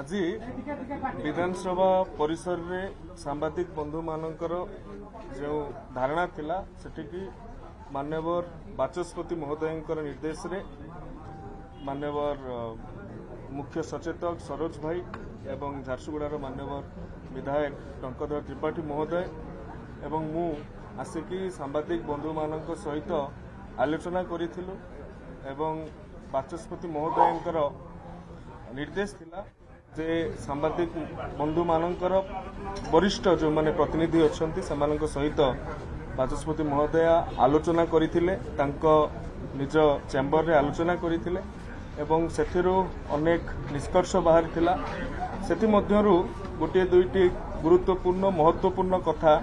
आज विधानसभा परिसर रे सांबादिक बंधु मानकर जो धारणा थिला सेठी मान्यवर बाचस्पति महोदय निर्देश रे मान्यवर मुख्य सचेतक सरोज भाई एवं झारसुगुड़ार मान्यवर विधायक टंकधर त्रिपाठी महोदय एवं मु आसिकी सांबादिक बंधु मानक सहित आलोचना करिथिलु एवं बाचस्पति महोदयंकर निर्देश थिला जे सांबादिक बंधु मानकर वरिष्ठ जो माने प्रतिनिधि अछंती सेमानक सहित बाचस्पति महोदय आलोचना करिथिले तांको निज चेम्बर रे आलोचना करिथिले एवं सेथिरु अनेक निष्कर्ष बाहर थिला सेथि मध्यरु गोटे दुईटी गुरुत्वपूर्ण महत्वपूर्ण कथा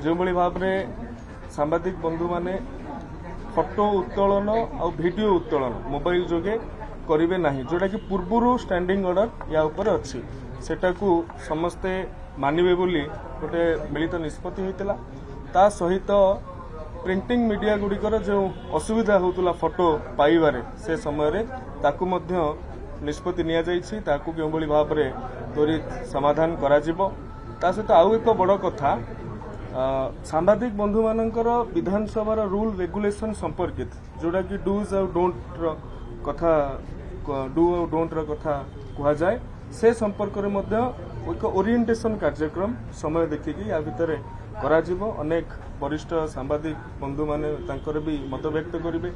जो भली भाव रे सांबादिक बंधु माने फोटो उत्तोलन और वीडियो उत्तोलन मोबाइल जोगे करिवे नाही जोटा कि पूर्वरु स्टैंडिंग ऑर्डर या ऊपर अच्छी सेटा को समस्ते मानिबे बोली गोटे मिलित निष्पत्ति होइतिला ता सहित प्रिंटिंग मीडिया गुड़िकर जो असुविधा होतुला फोटो पाइबारे से समय रे ताकू मध्य निष्पत्ति निया जाइछि ताकू केउ भली भाव रे त्वरित समाधान करा जिवो ता सहित आउ एक बड़ कथा सांबादिक बंधु मानकर विधानसभा रूल रेगुलेशन संपर्कित जोड़ा कि डूज और डोंट कथा डू और डोंट कथा कहा जाए से संपर्क रे मध्य एक ओरिएंटेशन कार्यक्रम समय देखिकी या भितर कराजिवो अनेक वरिष्ठ सांबादिक बंधु माने तांकर भी मत व्यक्त करिवे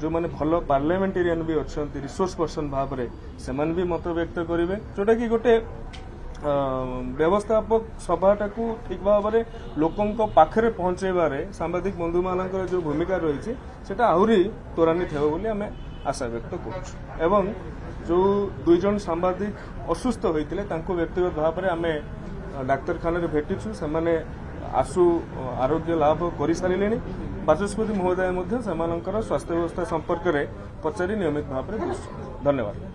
जो माने भलो पार्लियामेंटेरियन भी अछंती रिसोर्स पर्सन भाव रे सेमान भी मत व्यक्त करिवे जोटा कि गोटे व्यवस्थापक सभाटा को ठीक भाव में लोकों पाखरे पहुंचेबारे सांबादिक बंधु मानकर जो भूमिका रही है आहरी त्वरान्वित हो बोली आम आशा व्यक्त करूँ एवं जो दुई जन सांबादिक असुस्थ होते व्यक्तिगत भाव में आम डाक्तरखाना भेटिछु से आशु आरोग्य लाभ कर सारे बाचस्पति महोदय स्वास्थ्य व्यवस्था संपर्क में पचारि नियमित भाव में धन्यवाद।